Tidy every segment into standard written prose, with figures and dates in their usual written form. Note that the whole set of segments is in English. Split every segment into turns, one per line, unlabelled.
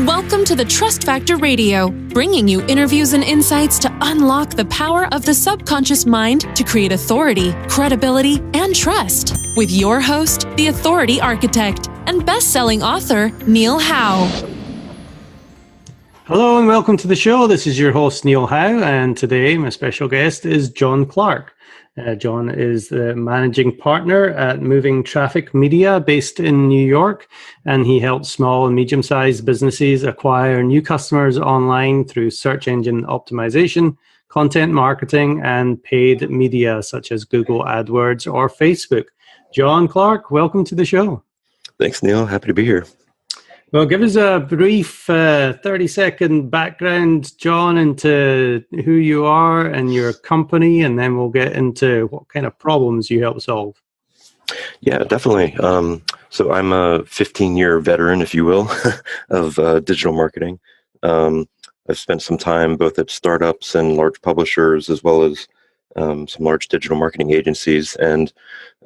Welcome to the Trust Factor Radio, bringing you interviews and insights to unlock the power of the subconscious mind to create authority, credibility, and trust. With your host, the Authority Architect, and best-selling author, Neil Howe.
Hello and welcome to the show. This is your host, Neil Howe, and today my special guest is Jon Clark. Jon is the managing partner at Moving Traffic Media based in New York, and he helps small and medium-sized businesses acquire new customers online through search engine optimization, content marketing, and paid media such as Google AdWords or Facebook. Jon Clark, welcome to the show.
Thanks, Neil. Happy to be here.
Well, give us a brief 30-second background, Jon, into who you are and your company, and then we'll get into what kind of problems you help solve.
Yeah, definitely. So I'm a 15-year veteran, if you will, of digital marketing. I've spent some time both at startups and large publishers, as well as some large digital marketing agencies. And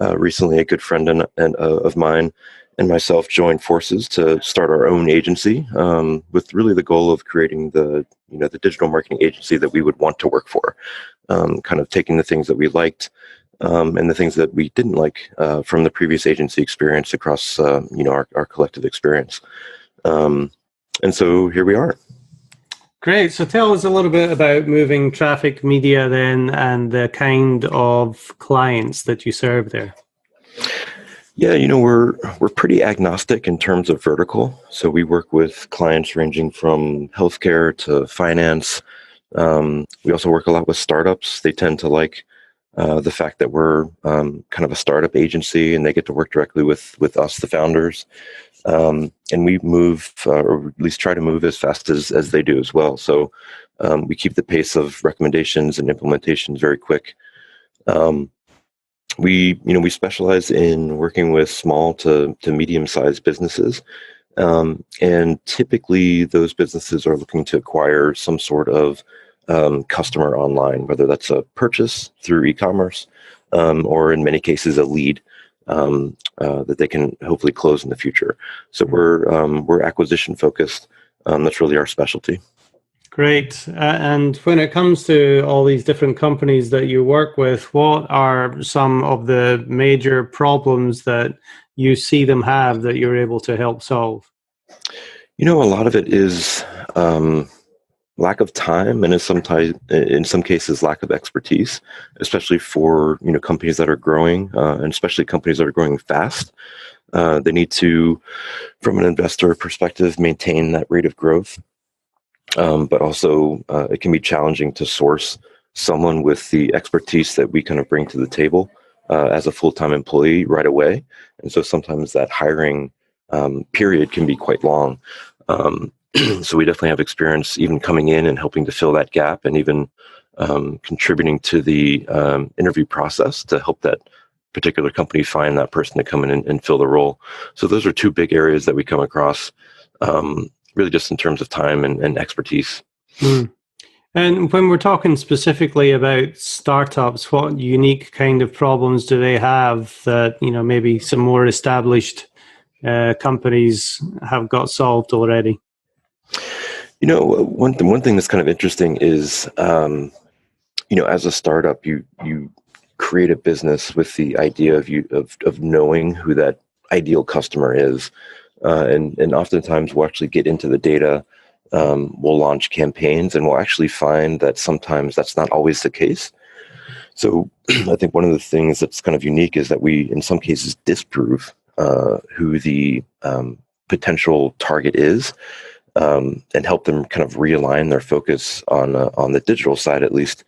recently, a good friend of mine and myself joined forces to start our own agency, with really the goal of creating the digital marketing agency that we would want to work for, kind of taking the things that we liked and the things that we didn't like from the previous agency experience across our collective experience. And so here we are.
Great. So tell us a little bit about Moving Traffic Media then, and the kind of clients that you serve there.
Yeah, we're pretty agnostic in terms of vertical. So we work with clients ranging from healthcare to finance. We also work a lot with startups. They tend to like the fact that we're kind of a startup agency, and they get to work directly with us, the founders. And we move, or at least try to move as fast as they do as well. So we keep the pace of recommendations and implementations very quick. We specialize in working with small to medium-sized businesses, and typically those businesses are looking to acquire some sort of customer online, whether that's a purchase through e-commerce, or in many cases a lead that they can hopefully close in the future. So we're acquisition focused. That's really our specialty.
Great. And when it comes to all these different companies that you work with, what are some of the major problems that you see them have that you're able to help solve?
A lot of it is lack of time, and in some cases lack of expertise, especially for companies that are growing, and especially companies that are growing fast. They need to, from an investor perspective, maintain that rate of growth. But also it can be challenging to source someone with the expertise that we kind of bring to the table as a full-time employee right away. And so sometimes that hiring period can be quite long. So we definitely have experience even coming in and helping to fill that gap, and even contributing to the interview process to help that particular company find that person to come in and fill the role. So those are two big areas that we come across, really just in terms of time and expertise.
Mm. And when we're talking specifically about startups, what unique kind of problems do they have that, maybe some more established companies have got solved already?
One thing that's kind of interesting is, as a startup, you create a business with the idea of knowing who that ideal customer is. And oftentimes we'll actually get into the data, we'll launch campaigns, and we'll actually find that sometimes that's not always the case. So I think one of the things that's kind of unique is that we, in some cases, disprove who the potential target is, and help them kind of realign their focus on the digital side, at least,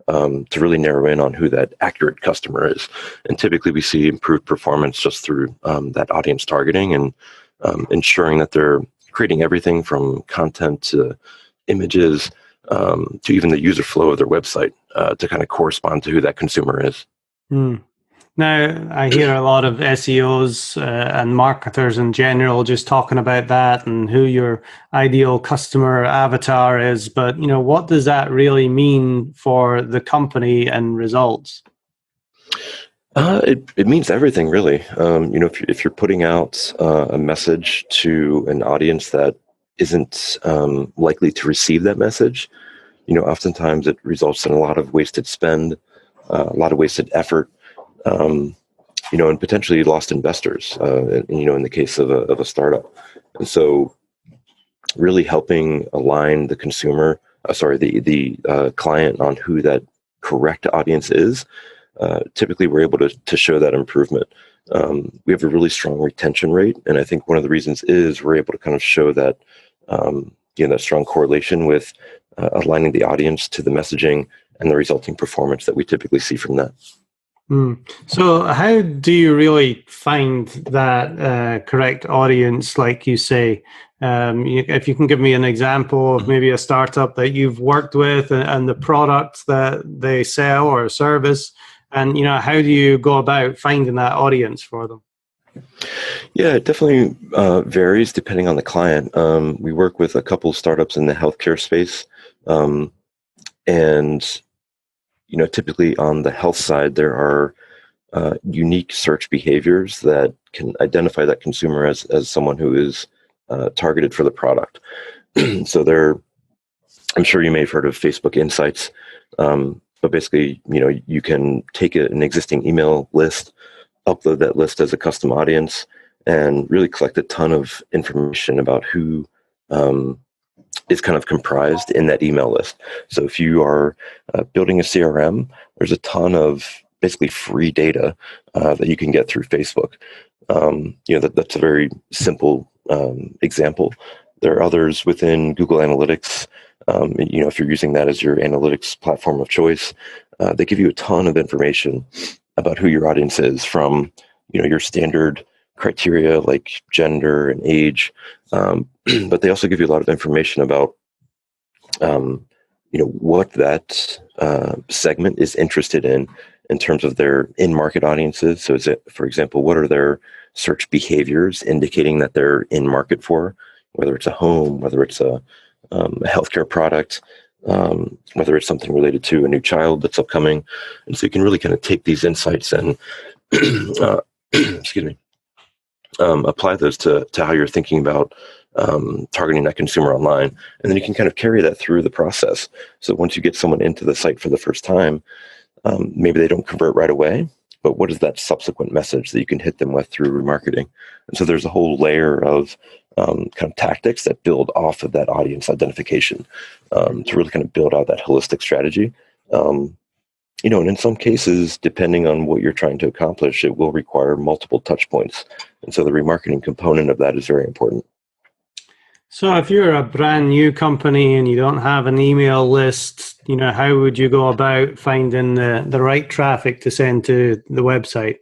to really narrow in on who that accurate customer is. And typically we see improved performance just through that audience targeting, and ensuring that they're creating everything from content to images, to even the user flow of their website, to kind of correspond to who that consumer is.
Now, I hear a lot of SEOs and marketers in general just talking about that and who your ideal customer avatar is. But, what does that really mean for the company and results?
It means everything, really. If you're putting out a message to an audience that isn't likely to receive that message, oftentimes it results in a lot of wasted spend, a lot of wasted effort, and potentially lost investors, in the case of a startup. And so really helping align the client on who that correct audience is, typically we're able to show that improvement. We have a really strong retention rate, and I think one of the reasons is we're able to kind of show that, that strong correlation with aligning the audience to the messaging and the resulting performance that we typically see from that.
So how do you really find that correct audience, like you say? If you can give me an example of maybe a startup that you've worked with and the product that they sell or service, and how do you go about finding that audience for them?
Yeah, it definitely varies depending on the client. We work with a couple of startups in the healthcare space, and typically on the health side, there are unique search behaviors that can identify that consumer as someone who is targeted for the product. So I'm sure you may have heard of Facebook Insights, but basically, you can take an existing email list, upload that list as a custom audience, and really collect a ton of information about who is kind of comprised in that email list. So if you are building a CRM, there's a ton of basically free data that you can get through Facebook. That's a very simple example. There are others within Google Analytics. If you're using that as your analytics platform of choice, they give you a ton of information about who your audience is, from your standard criteria like gender and age, but they also give you a lot of information about what that segment is interested in terms of their in-market audiences. So is it, for example, what are their search behaviors indicating that they're in market for, whether it's a home, whether it's a healthcare product, whether it's something related to a new child that's upcoming. And so you can really kind of take these insights and apply those to how you're thinking about targeting that consumer online. And then you can kind of carry that through the process. So once you get someone into the site for the first time, maybe they don't convert right away, but what is that subsequent message that you can hit them with through remarketing? And so there's a whole layer of kind of tactics that build off of that audience identification to really kind of build out that holistic strategy. And in some cases, depending on what you're trying to accomplish, it will require multiple touch points. And so the remarketing component of that is very important.
So if you're a brand new company and you don't have an email list, how would you go about finding the right traffic to send to the website?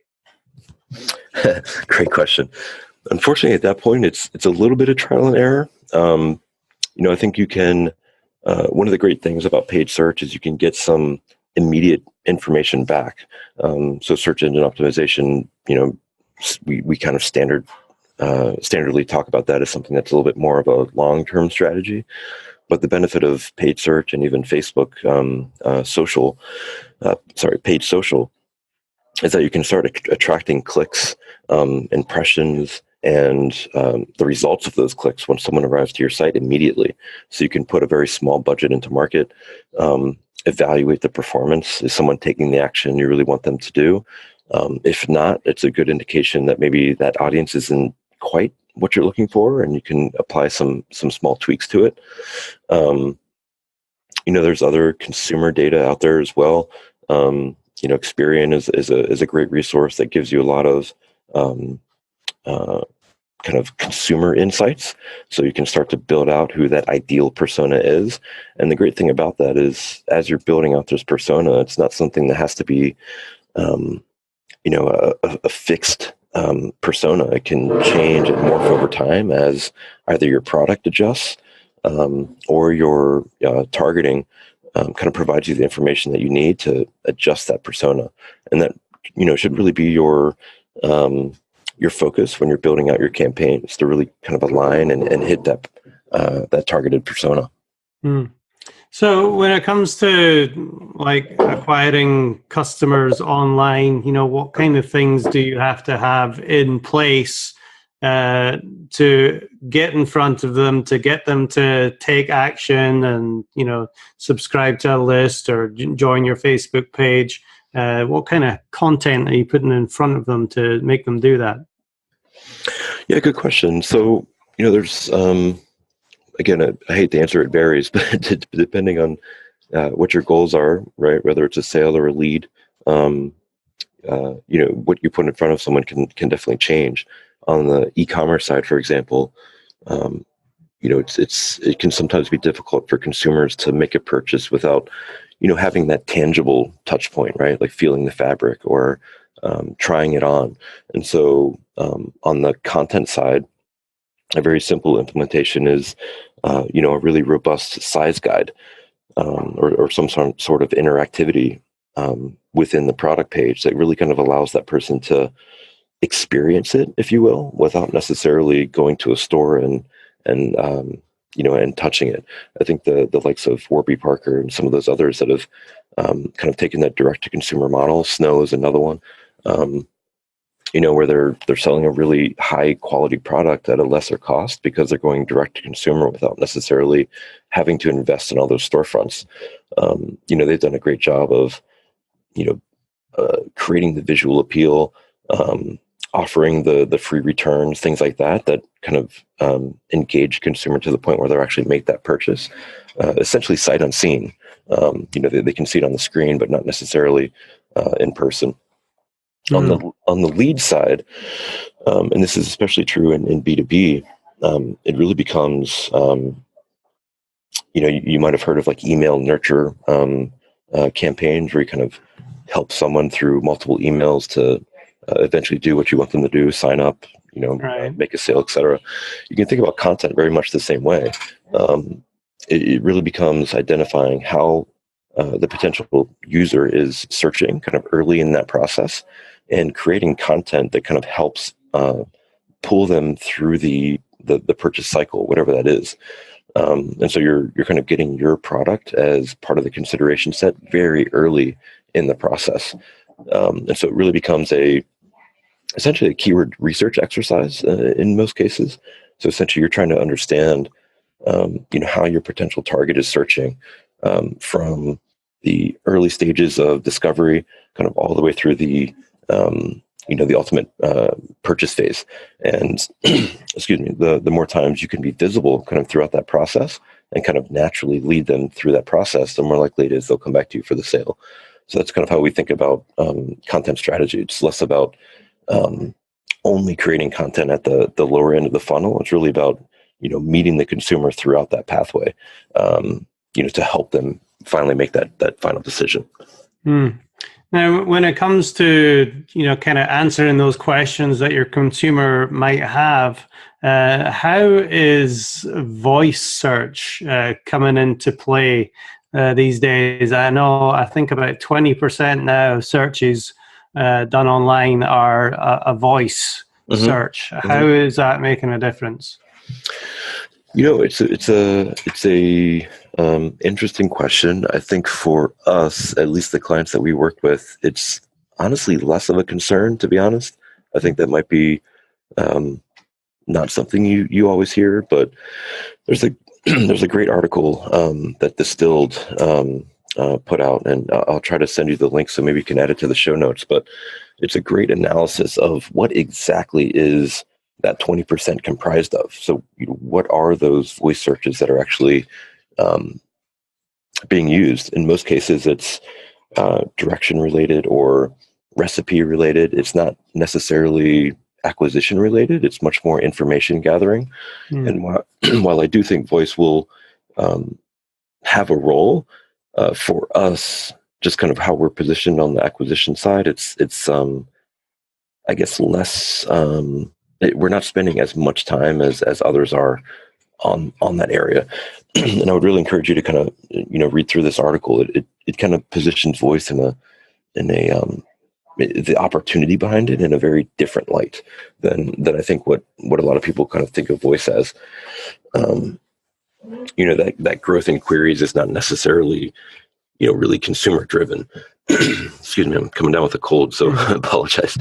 Great question. Unfortunately, at that point, it's a little bit of trial and error. I think you can, one of the great things about paid search is you can get some immediate information back. So search engine optimization, we kind of standardly talk about that as something that's a little bit more of a long-term strategy. But the benefit of paid search and even Facebook paid social, is that you can start attracting clicks, impressions, and the results of those clicks when someone arrives to your site immediately. So you can put a very small budget into market, evaluate the performance. Is someone taking the action you really want them to do? If not, it's a good indication that maybe that audience isn't quite what you're looking for, and you can apply some small tweaks to it. There's other consumer data out there as well. Experian is a great resource that gives you a lot of kind of consumer insights, so you can start to build out who that ideal persona is. And the great thing about that is, as you're building out this persona, it's not something that has to be a fixed persona. It can change and morph over time as either your product adjusts or your targeting kind of provides you the information that you need to adjust that persona. And that should really be your focus when you're building out your campaign, is to really kind of align and hit that targeted persona.
So when it comes to like acquiring customers online, what kind of things do you have to have in place to get in front of them, to get them to take action and, subscribe to a list or join your Facebook page? What kind of content are you putting in front of them to make them do that?
Yeah, good question. So, there's, again, I hate to answer, it varies, but depending on what your goals are, right? Whether it's a sale or a lead, what you put in front of someone can definitely change. On the e-commerce side, for example, it can sometimes be difficult for consumers to make a purchase without, having that tangible touch point, right? Like feeling the fabric or trying it on. And so on the content side, a very simple implementation is, a really robust size guide or some sort of interactivity within the product page that really kind of allows that person to experience it, if you will, without necessarily going to a store and touching it. I think the likes of Warby Parker and some of those others that have kind of taken that direct to consumer model. Snow is another one. Where they're selling a really high quality product at a lesser cost because they're going direct to consumer without necessarily having to invest in all those storefronts. They've done a great job of, creating the visual appeal, offering the free returns, things like that kind of engage consumer to the point where they'll actually make that purchase. Essentially sight unseen. They can see it on the screen, but not necessarily in person. On the lead side, and this is especially true in B2B, it really becomes, you might have heard of like email nurture campaigns where you kind of help someone through multiple emails to eventually do what you want them to do, sign up,
right.
Make a sale, etc. You can think about content very much the same way. It really becomes identifying how the potential user is searching kind of early in that process and creating content that kind of helps pull them through the purchase cycle, whatever that is. And so you're kind of getting your product as part of the consideration set very early in the process. And so it really becomes essentially a keyword research exercise in most cases. So essentially you're trying to understand, how your potential target is searching from the early stages of discovery, kind of all the way through the ultimate purchase phase. And excuse me, the more times you can be visible kind of throughout that process and kind of naturally lead them through that process, the more likely it is they'll come back to you for the sale. So that's kind of how we think about content strategy. It's less about only creating content at the lower end of the funnel. It's really about, meeting the consumer throughout that pathway, to help them finally make that final decision.
Now, when it comes to, kind of answering those questions that your consumer might have, how is voice search coming into play these days? I think about 20% now of searches done online are a voice search. How is that making a difference?
It's a interesting question. I think for us, at least the clients that we work with, it's honestly less of a concern, to be honest. I think that might be not something you always hear, but there's a great article that Distilled put out, and I'll try to send you the link so maybe you can add it to the show notes. But it's a great analysis of what exactly is that 20% comprised of. So what are those voice searches that are actually being used? In most cases, it's direction related or recipe related. It's not necessarily acquisition related. It's much more information gathering. And while I do think voice will have a role for us, just kind of how we're positioned on the acquisition side, it's I guess less. We're not spending as much time as others are on that area. And I would really encourage you to kind of read through this article. It kind of positions voice in the opportunity behind it in a very different light than I think what a lot of people kind of think of voice as. That growth in queries is not necessarily really consumer driven. Excuse me, I'm coming down with a cold, so I apologize.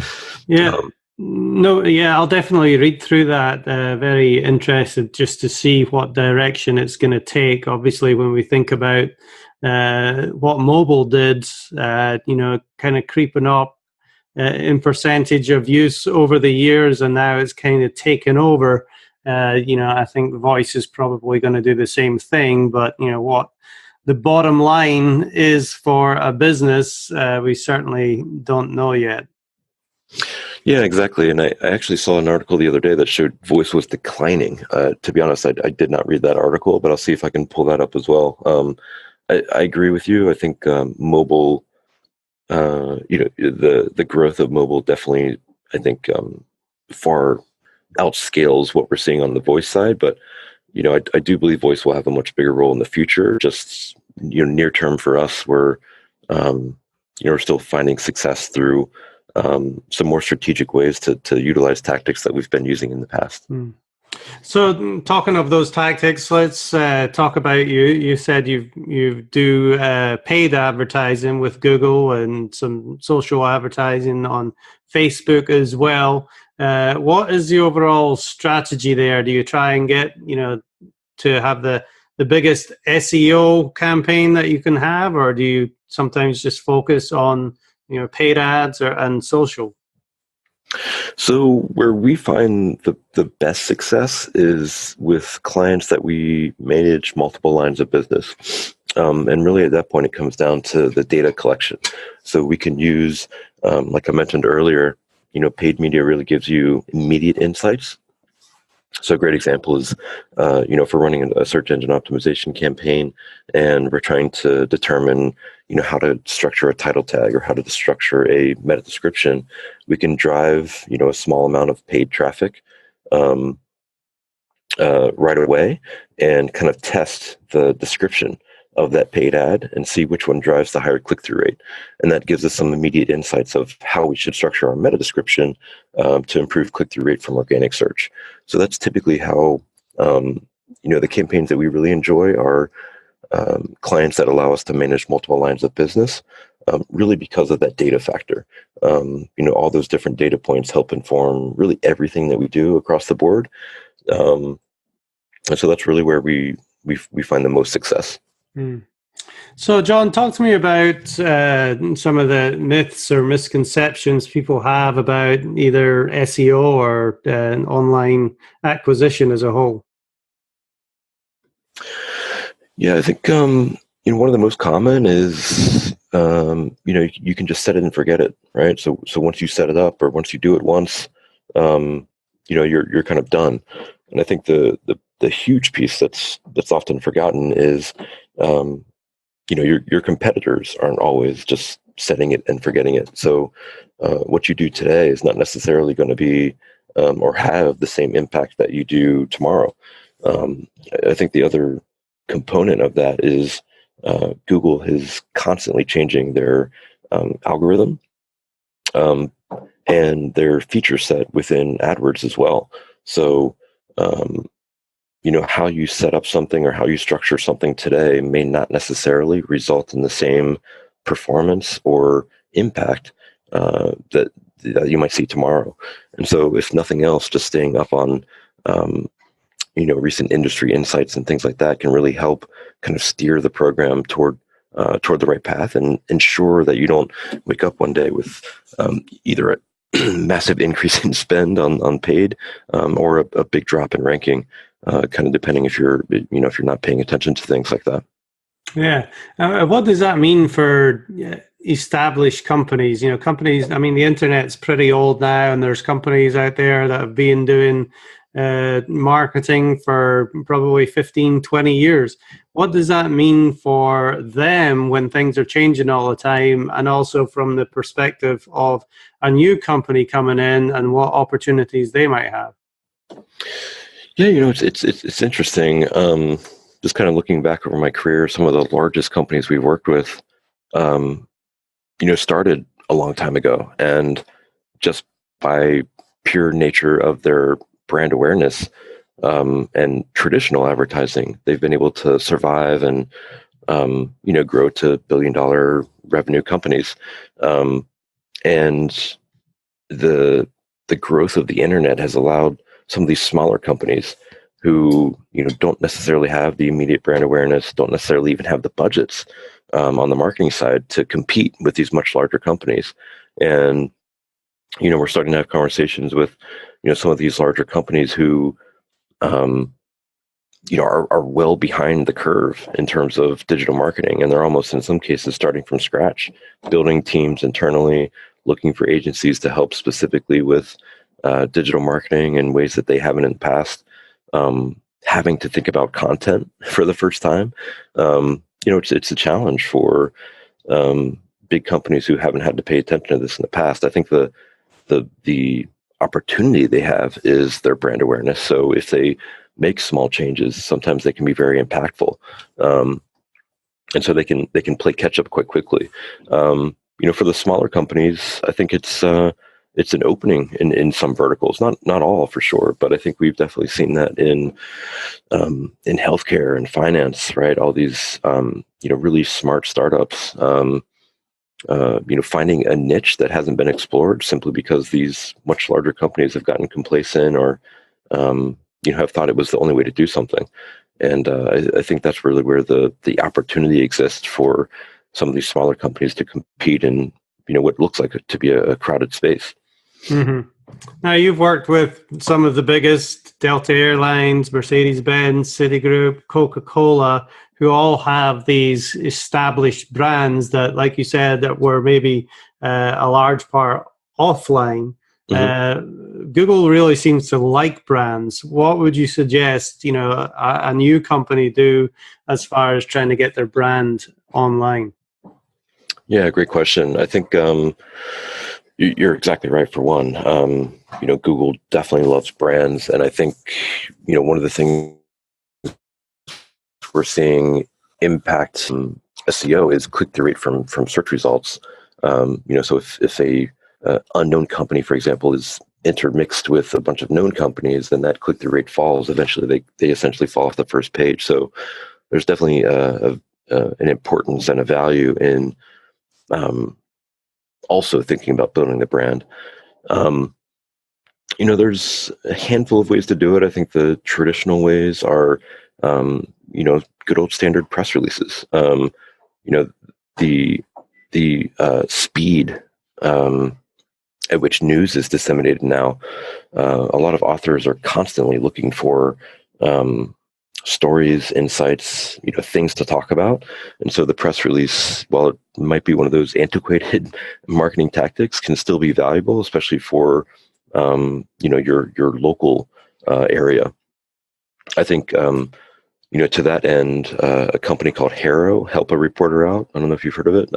Yeah. No, yeah, I'll definitely read through that. Very interested just to see what direction it's going to take. Obviously, when we think about what mobile did, kind of creeping up in percentage of use over the years, and now it's kind of taken over. I think voice is probably going to do the same thing, but what the bottom line is for a business, we certainly don't know yet.
Yeah, exactly. And I actually saw an article the other day that showed voice was declining. To be honest, I did not read that article, but I'll see if I can pull that up as well. I agree with you. I think mobile, the growth of mobile definitely, I think, far outscales what we're seeing on the voice side. But I do believe voice will have a much bigger role in the future. Just near term for us, we're still finding success through some more strategic ways to utilize tactics that we've been using in the past.
So, talking of those tactics, let's talk about you. You said you do paid advertising with Google and some social advertising on Facebook as well. What is the overall strategy there? Do you try and get to have the biggest SEO campaign that you can have, or do you sometimes just focus on paid ads and social?
So where we find the best success is with clients that we manage multiple lines of business. And really at that point, it comes down to the data collection. So we can use, like I mentioned earlier, paid media really gives you immediate insights. So a great example is, if we're running a search engine optimization campaign and we're trying to determine, how to structure a title tag or how to structure a meta description, we can drive, a small amount of paid traffic right away and kind of test the description of that paid ad and see which one drives the higher click-through rate. And that gives us some immediate insights of how we should structure our meta description to improve click-through rate from organic search. So that's typically how, the campaigns that we really enjoy are clients that allow us to manage multiple lines of business, really because of that data factor. All those different data points help inform really everything that we do across the board. And so that's really where we find the most success.
So, Jon, talk to me about some of the myths or misconceptions people have about either SEO or online acquisition as a whole.
Yeah, I think one of the most common is you can just set it and forget it, right? So once you set it up or once you do it once, you're kind of done. And I think the huge piece that's often forgotten is your competitors aren't always just setting it and forgetting it. So what you do today is not necessarily going to be or have the same impact that you do tomorrow. I think the other component of that is Google is constantly changing their algorithm and their feature set within AdWords as well. So how you set up something or how you structure something today may not necessarily result in the same performance or impact that you might see tomorrow. And so if nothing else, just staying up on recent industry insights and things like that can really help kind of steer the program toward the right path and ensure that you don't wake up one day with either a massive increase in spend on paid or a big drop in ranking, kind of depending if you're not paying attention to things like that.
Yeah. What does that mean for established companies? Companies, I mean, the internet's pretty old now, and there's companies out there that have been doing marketing for probably 15, 20 years. What does that mean for them when things are changing all the time, and also from the perspective of a new company coming in and what opportunities they might have?
Yeah, it's interesting. Just kind of looking back over my career, some of the largest companies we worked with, started a long time ago, and just by pure nature of their brand awareness and traditional advertising, they've been able to survive and grow to billion-dollar revenue companies. And the the growth of the internet has allowed some of these smaller companies who, don't necessarily have the immediate brand awareness, don't necessarily even have the budgets on the marketing side to compete with these much larger companies. And, we're starting to have conversations with, some of these larger companies who, are well behind the curve in terms of digital marketing. And they're almost, in some cases, starting from scratch, building teams internally, looking for agencies to help specifically with digital marketing in ways that they haven't in the past, having to think about content for the first time. It's a challenge for big companies who haven't had to pay attention to this in the past. I think the opportunity they have is their brand awareness. So if they make small changes, sometimes they can be very impactful, and so they can play catch up quite quickly. For the smaller companies, I think it's an opening in some verticals, not all for sure, but I think we've definitely seen that in healthcare and finance, right? All these really smart startups, finding a niche that hasn't been explored simply because these much larger companies have gotten complacent or have thought it was the only way to do something. And I think that's really where the opportunity exists for some of these smaller companies to compete in what looks like to be a crowded space.
Mm-hmm. Now, you've worked with some of the biggest, Delta Airlines, Mercedes-Benz, Citigroup, Coca-Cola, who all have these established brands that, like you said, that were maybe a large part offline. Mm-hmm. Google really seems to like brands. What would you suggest, a new company do as far as trying to get their brand online?
Yeah, great question. I think you're exactly right for one. Google definitely loves brands. And I think, one of the things we're seeing impact SEO is click-through rate from search results. So if a unknown company, for example, is intermixed with a bunch of known companies, then that click-through rate falls. Eventually, they essentially fall off the first page. So there's definitely an importance and a value in also thinking about building the brand. There's a handful of ways to do it. I think the traditional ways are, good old standard press releases. The speed at which news is disseminated now. A lot of authors are constantly looking for stories, insights, things to talk about. And so the press release, while it might be one of those antiquated marketing tactics, can still be valuable, especially for, your local area. I think, to that end, a company called Harrow help a reporter out. I don't know if you've heard of it.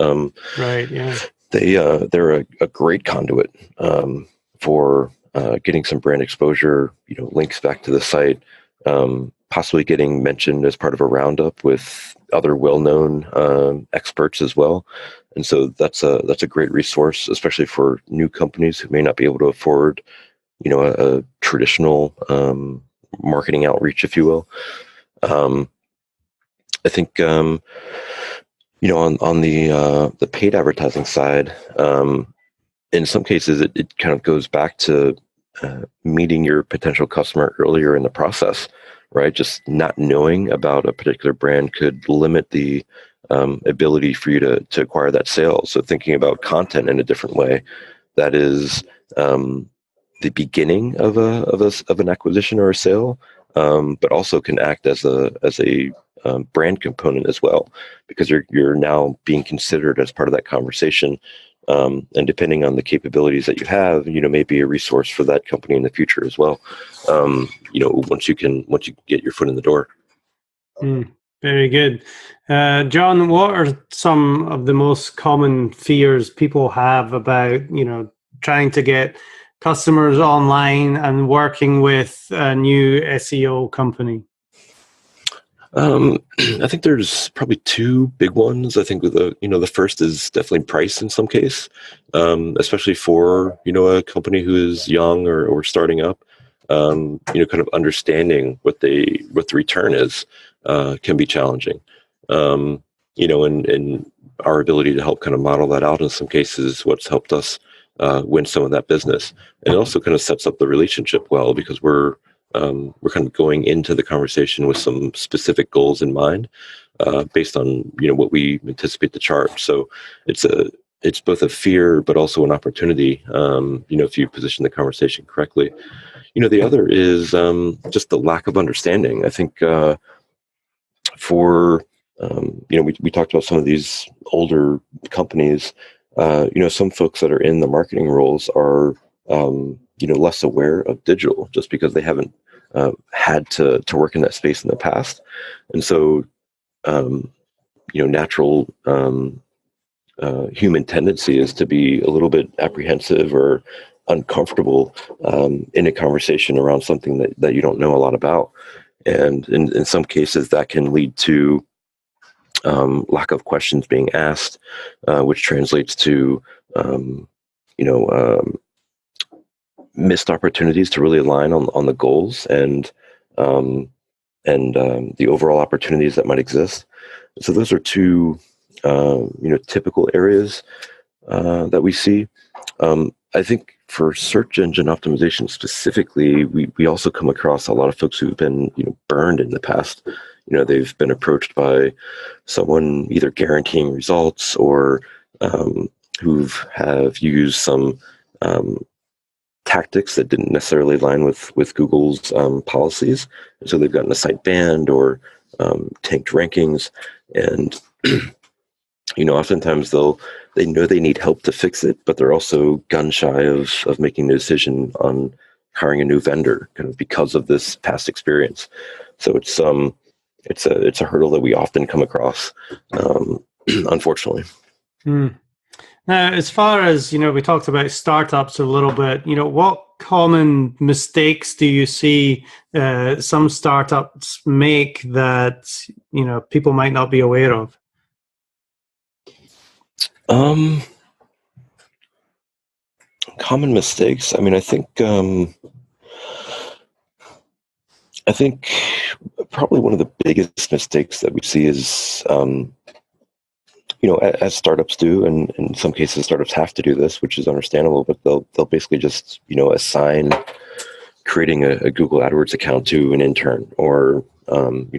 Right. Yeah.
They're a great conduit for getting some brand exposure, links back to the site, possibly getting mentioned as part of a roundup with other well-known experts as well. And so that's a great resource, especially for new companies who may not be able to afford, a traditional marketing outreach, if you will. I think, on the paid advertising side, in some cases, it kind of goes back to meeting your potential customer earlier in the process, right? Just not knowing about a particular brand could limit the ability for you to acquire that sale. So thinking about content in a different way, that is the beginning of an acquisition or a sale, but also can act as a brand component as well, because you're now being considered as part of that conversation. And depending on the capabilities that you have, may be a resource for that company in the future as well. Once you get your foot in the door.
Very good. Jon, what are some of the most common fears people have about, trying to get customers online and working with a new SEO company?
I think there's probably two big ones. I think the first is definitely price in some case, especially for, a company who is young or starting up, kind of understanding what the return is, can be challenging. And our ability to help kind of model that out in some cases is what's helped us, win some of that business. And it also kind of sets up the relationship well, because we're kind of going into the conversation with some specific goals in mind, based on what we anticipate to charge. So it's both a fear but also an opportunity. If you position the conversation correctly. The other is just the lack of understanding. I think we talked about some of these older companies. Some folks that are in the marketing roles are less aware of digital, just because they haven't had to work in that space in the past. And so natural human tendency is to be a little bit apprehensive or uncomfortable in a conversation around something that you don't know a lot about. And in some cases that can lead to lack of questions being asked, which translates to missed opportunities to really align on the goals and the overall opportunities that might exist. So those are two typical areas that we see. I think for search engine optimization specifically, we also come across a lot of folks who've been burned in the past. They've been approached by someone either guaranteeing results or who have used some tactics that didn't necessarily align with Google's policies. And so they've gotten a site banned or tanked rankings. And oftentimes they know they need help to fix it, but they're also gun shy of making the decision on hiring a new vendor, kind of because of this past experience. So it's a hurdle that we often come across, unfortunately.
Now, as far as we talked about startups a little bit. What common mistakes do you see some startups make that people might not be aware of?
Common mistakes. I mean, I think probably one of the biggest mistakes that we see is, as startups do, and in some cases startups have to do this, which is understandable, but they'll basically just, assign creating a Google AdWords account to an intern or,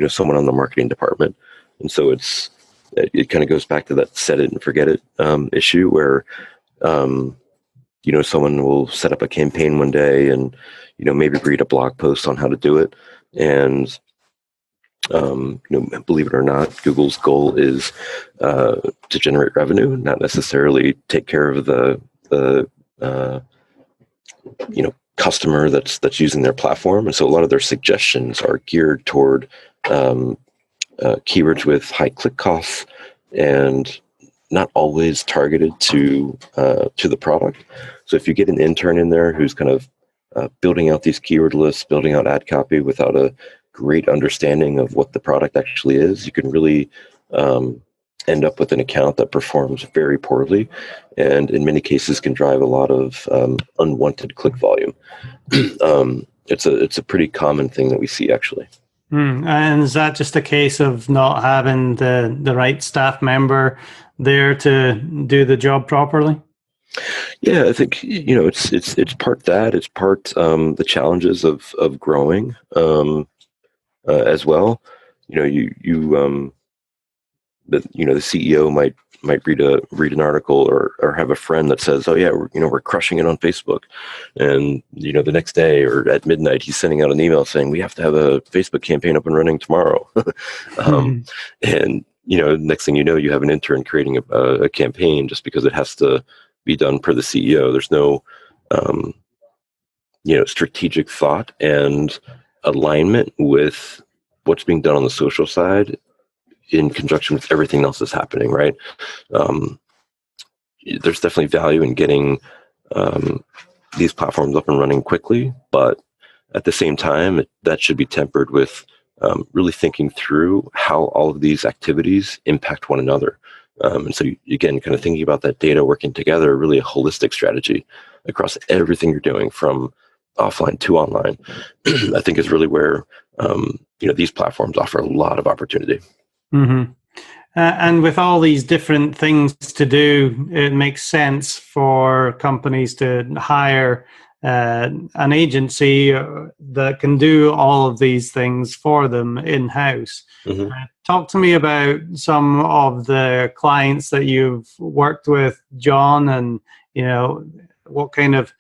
someone on the marketing department. And so it kind of goes back to that set it and forget it issue where, someone will set up a campaign one day and, maybe read a blog post on how to do it. And, believe it or not, Google's goal is to generate revenue, not necessarily take care of the customer that's using their platform. And so a lot of their suggestions are geared toward keywords with high click costs and not always targeted to the product. So if you get an intern in there who's kind of building out these keyword lists, building out ad copy without a great understanding of what the product actually is, you can really end up with an account that performs very poorly, and in many cases can drive a lot of unwanted click volume. It's a pretty common thing that we see, actually.
And is that just a case of not having the right staff member there to do the job properly?
Yeah, I think it's part that, it's part the challenges of growing as well. The CEO might read an article or have a friend that says, oh yeah, we're crushing it on Facebook, and the next day or at midnight he's sending out an email saying we have to have a Facebook campaign up and running tomorrow. And next thing you have an intern creating a campaign just because it has to be done per the CEO. There's no strategic thought and alignment with what's being done on the social side in conjunction with everything else that's happening, right? There's definitely value in getting these platforms up and running quickly, but at the same time, that should be tempered with really thinking through how all of these activities impact one another. And so, again, kind of thinking about that data working together, really a holistic strategy across everything you're doing from offline to online, I think is really where, these platforms offer a lot of opportunity.
Mm-hmm. And with all these different things to do, it makes sense for companies to hire an agency that can do all of these things for them in-house.
Mm-hmm.
Talk to me about some of the clients that you've worked with, Jon, and what kind of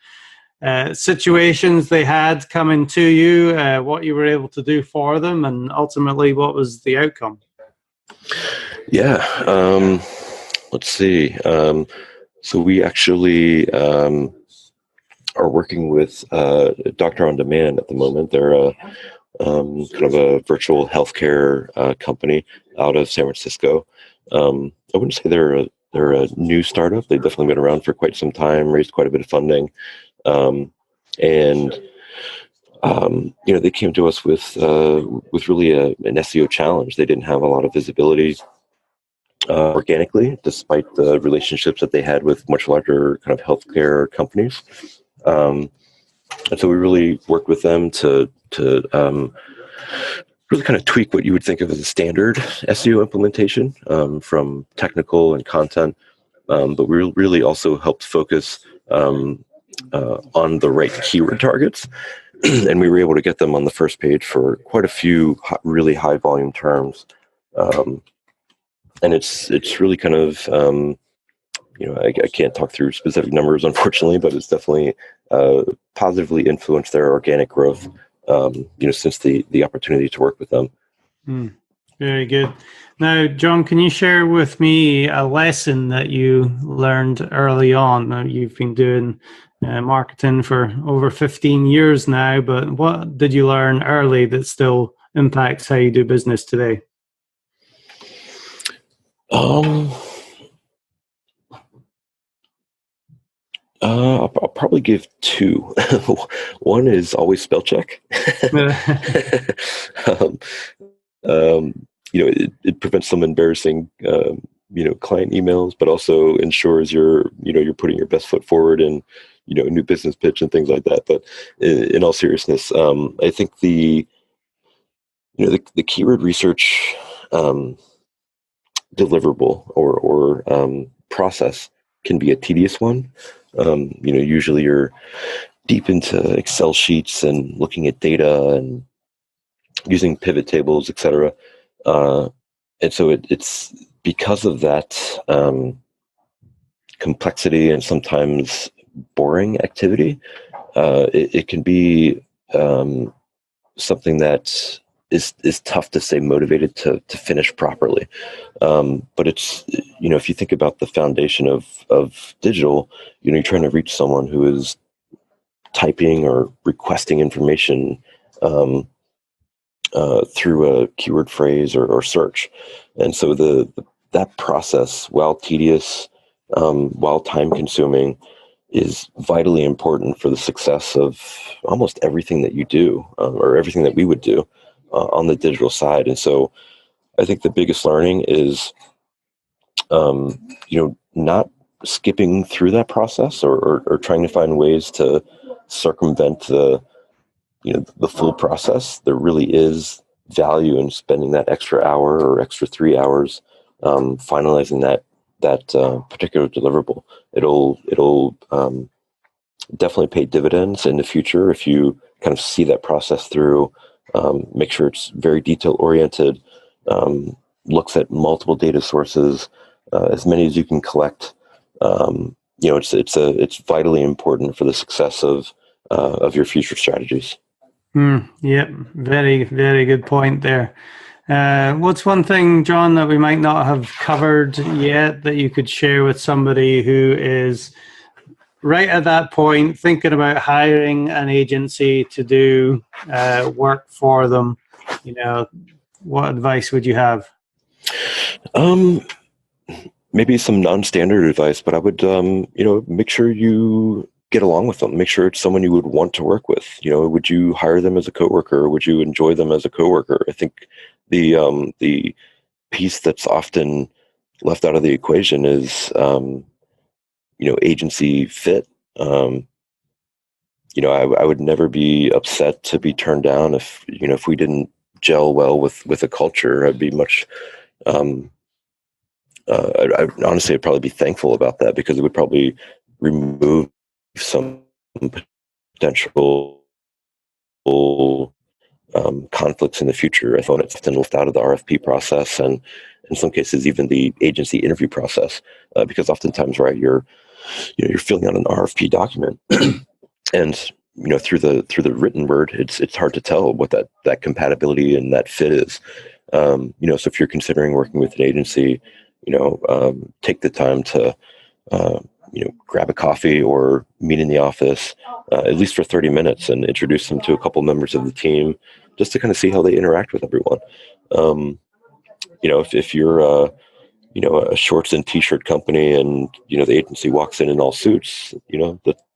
situations they had coming to you, what you were able to do for them, and ultimately what was the outcome.
Yeah. Let's see. So we actually are working with Doctor on Demand at the moment. They're kind of a virtual healthcare company out of San Francisco. I wouldn't say they're a new startup. They've definitely been around for quite some time, raised quite a bit of funding, and they came to us with really an SEO challenge. They didn't have a lot of visibility organically, despite the relationships that they had with much larger kind of healthcare companies. And so we really worked with them to really kind of tweak what you would think of as a standard SEO implementation, from technical and content, but we really also helped focus on the right keyword targets. And we were able to get them on the first page for quite a few really high volume terms. And it's really kind of, I can't talk through specific numbers, unfortunately, but it's definitely positively influenced their organic growth, since the opportunity to work with them.
Very good. Now, Jon, can you share with me a lesson that you learned early on? Now, you've been doing marketing for over 15 years now, but what did you learn early that still impacts how you do business today?
I'll probably give two. One is always spell check. It prevents some embarrassing, client emails, but also ensures you're putting your best foot forward in, a new business pitch and things like that. But in all seriousness, I think the keyword research deliverable or process can be a tedious one. Usually you're deep into Excel sheets and looking at data and using pivot tables, etc. And so it's because of that complexity and sometimes boring activity, it can be something that is tough to stay motivated to finish properly. But it's, if you think about the foundation of digital, you're trying to reach someone who is typing or requesting information through a keyword phrase or search. And so that process, while tedious, while time consuming, is vitally important for the success of almost everything that you do, or everything that we would do on the digital side. And so I think the biggest learning is, not skipping through that process or trying to find ways to circumvent the full process. There really is value in spending that extra hour or extra 3 hours finalizing that particular deliverable. It'll definitely pay dividends in the future if you kind of see that process through. Make sure it's very detail oriented. Looks at multiple data sources, as many as you can collect. It's vitally important for the success of your future strategies.
Yep, very, very good point there. What's one thing, Jon, that we might not have covered yet that you could share with somebody who is right at that point, thinking about hiring an agency to do work for them? What advice would you have?
Maybe some non-standard advice, but I would, make sure you get along with them. Make sure it's someone you would want to work with. Would you hire them as a coworker? Or would you enjoy them as a coworker? I think the piece that's often left out of the equation is, agency fit. I would never be upset to be turned down if we didn't gel well with a culture. I'd be much Honestly, I'd probably be thankful about that, because it would probably remove some potential conflicts in the future. I thought it's often left out of the RFP process, and in some cases even the agency interview process, because oftentimes, right, you're filling out an RFP document, and through the written word, it's hard to tell what that compatibility and that fit is. So if you're considering working with an agency, take the time to grab a coffee or meet in the office, at least for 30 minutes, and introduce them to a couple members of the team, just to kind of see how they interact with everyone. If you're a shorts and t-shirt company, and the agency walks in all suits,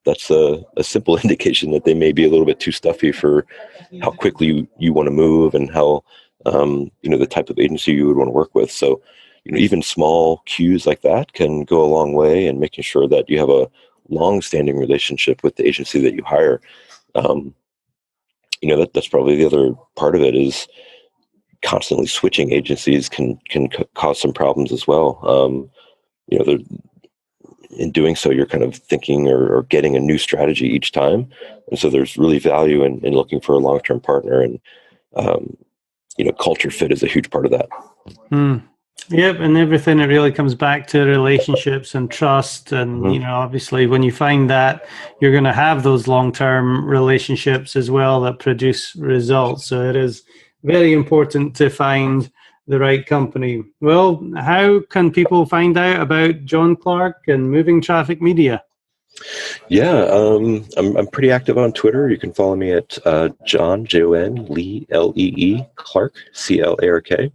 that's a simple indication that they may be a little bit too stuffy for how quickly you want to move, and how the type of agency you would want to work with. So even small cues like that can go a long way in making sure that you have a long-standing relationship with the agency that you hire. That's probably the other part of it, is constantly switching agencies can cause some problems as well. In doing so, you're kind of thinking or getting a new strategy each time. And so there's really value in looking for a long-term partner, and culture fit is a huge part of that.
Yep, and everything, it really comes back to relationships and trust. And, obviously when you find that, you're going to have those long-term relationships as well that produce results. So it is very important to find the right company. Well, how can people find out about Jon Clark and Moving Traffic Media?
Yeah, I'm pretty active on Twitter. You can follow me at Jon, Jon, Lee, Lee, Clark, Clark.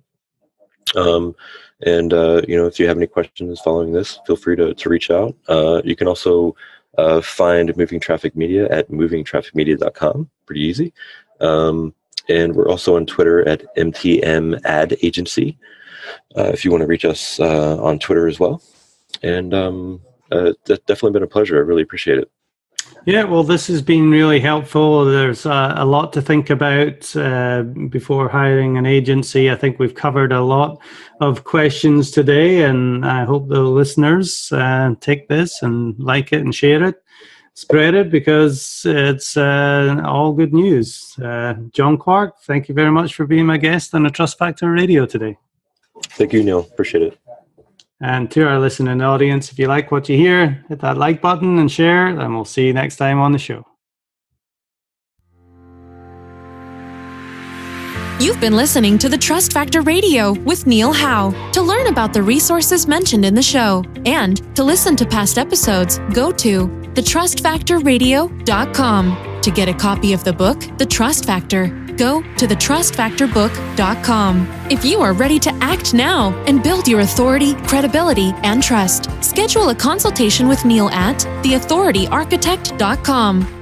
If you have any questions following this, feel free to reach out. You can also find Moving Traffic Media at movingtrafficmedia.com. Pretty easy. And we're also on Twitter at MTM Ad Agency, if you want to reach us on Twitter as well. And that's definitely been a pleasure. I really appreciate it.
Yeah, well, this has been really helpful. There's a lot to think about before hiring an agency. I think we've covered a lot of questions today, and I hope the listeners take this and like it and share it, spread it, because it's all good news. Jon Clark, thank you very much for being my guest on the Trust Factor Radio today.
Thank you, Neil. Appreciate it.
And to our listening audience, if you like what you hear, hit that like button and share, and we'll see you next time on the show.
You've been listening to the Trust Factor Radio with Neil Howe. To learn about the resources mentioned in the show and to listen to past episodes, go to thetrustfactorradio.com. To get a copy of the book, The Trust Factor, go to thetrustfactorbook.com. If you are ready to act now and build your authority, credibility, and trust, schedule a consultation with Neil at theauthorityarchitect.com.